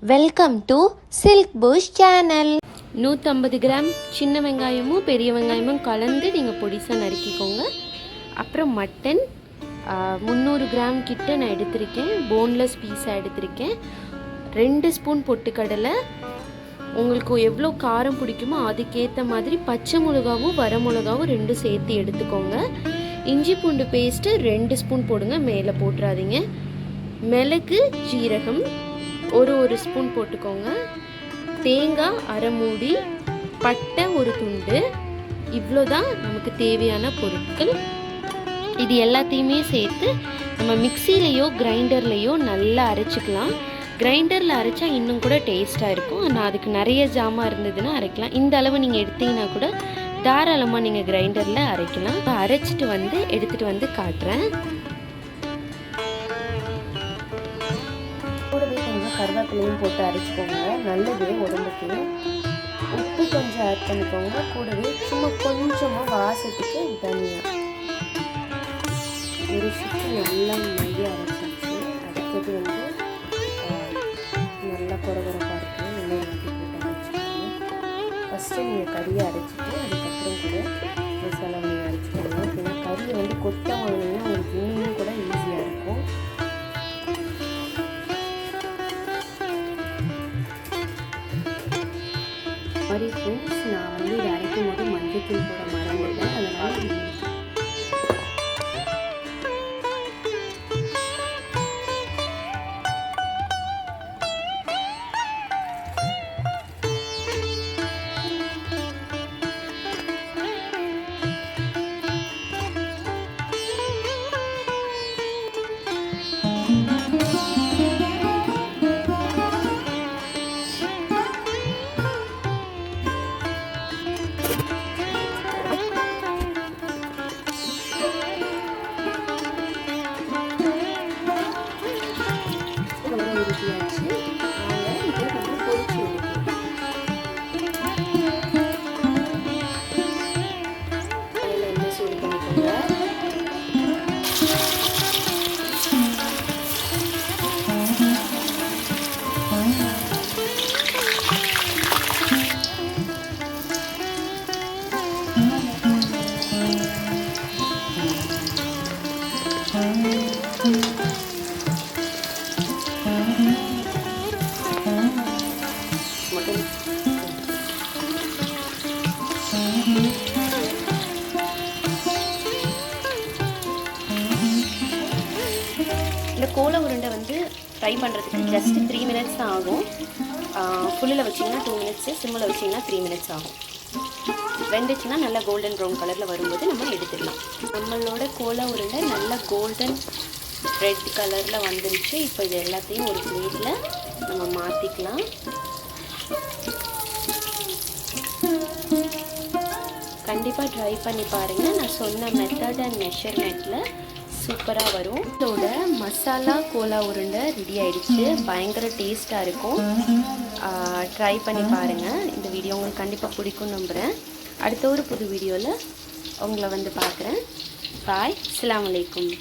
Welcome to silk push channel. 150 gram சின்ன வெங்காயமும் பெரிய வெங்காயமும் கலந்து நீங்கள் பொடிசாக நறுக்கிக்கோங்க. அப்புறம் மட்டன் 300 கிராம் கிட்ட நான் எடுத்திருக்கேன். போன்லெஸ் பீஸாக எடுத்திருக்கேன். 2 ஸ்பூன் பொட்டுக்கடலை, உங்களுக்கு எவ்வளோ காரம் பிடிக்குமோ அதுக்கேற்ற மாதிரி பச்சை மிளகாவும் வர மிளகாவும் 2 சேர்த்து எடுத்துக்கோங்க. இஞ்சி பூண்டு பேஸ்ட்டு 2 ஸ்பூன் போடுங்க, மேலே போட்டுறாதீங்க. மிளகு ஜீரகம் ஒரு ஸ்பூன் போட்டுக்கோங்க. தேங்காய் அரை மூடி, பட்டை ஒரு துண்டு. இவ்வளோதான் நமக்கு தேவையான பொருட்கள். இது எல்லாத்தையுமே சேர்த்து நம்ம மிக்சிலேயோ கிரைண்டர்லேயோ நல்லா அரைச்சிக்கலாம். கிரைண்டரில் அரைச்சா இன்னும் கூட டேஸ்ட்டாக இருக்கும். ஆனால் அதுக்கு நிறைய ஜாமான் இருந்ததுன்னா அரைக்கலாம். இந்த அளவு நீங்கள் எடுத்தீங்கன்னா கூட தாராளமாக நீங்கள் கிரைண்டரில் அரைக்கலாம். அரைச்சிட்டு வந்து எடுத்துகிட்டு வந்து காட்டுறேன். கூடவே கொஞ்சம் கருவேப்பிலையும் போட்டு அரைச்சிக்கோங்க, நல்லது உடம்புக்கு. உப்பு கொஞ்சம் ஆட் பண்ணிக்கோங்க. கூடவே சும்மா கொஞ்சமாக வாசத்துக்கு தனியா ஒரு சுற்றி நல்லா மைய அரைச்சிச்சு. அடுத்தது வந்து நல்லா குறகுறப்பாக இருக்குது. எண்ணெய் ஊற்றி போட்டு அரைச்சிக்கோங்க. ஃபஸ்ட்டு நீங்கள் கறியை அரைச்சிட்டு அதுக்கப்புறம் கூட மசாலா நீங்கள் அரைச்சிக்கோங்க. ஏன்னா கறியை வந்து கொட்டை வாங்கினீங்கன்னா உங்களுக்கு இன்னும் கூட ஈஸியாக இருக்கும். மாதிரி ஃப்ரெண்ட்ஸ், நான் வந்து இதை அரைக்கும் போது மஞ்சள் போட மறந்துட்டேன். அதனால் இந்த கோலா உருண்டை வந்து ஃப்ரை பண்ணுறதுக்கு ஜஸ்ட் 3 மினிட்ஸ் தான் ஆகும். ஃபுல்லில் வச்சிங்கன்னா 2 மினிட்ஸு, சிம்மில் வச்சிங்கன்னா 3 மினிட்ஸ் ஆகும். வெந்துச்சுன்னா நல்லா கோல்டன் ப்ரௌன் கலரில் வரும்போது நம்ம எடுத்துடலாம். நம்மளோட கோலா உருண்டை நல்லா கோல்டன் ரெட் கலரில் வந்துருச்சு. இப்போ இது எல்லாத்தையும் ஒரு பிளேட்டில் நம்ம மாற்றிக்கலாம். கண்டிப்பாக ட்ரை பண்ணி பாருங்கள். நான் சொன்ன மெத்தட் அண்ட் மெஷர்மெண்ட்டில் சூப்பராக வரும். இதோட மசாலா கோலா உருண்டை ரெடி ஆகிடுச்சு. பயங்கர டேஸ்ட்டாக இருக்கும். ட்ரை பண்ணி பாருங்கள். இந்த வீடியோ உங்களுக்கு கண்டிப்பாக பிடிக்கும் நம்புகிறேன். அடுத்த ஒரு புது வீடியோவில் உங்களை வந்து பார்க்குறேன். பாய். அஸ்ஸலாமு அலைக்கும்.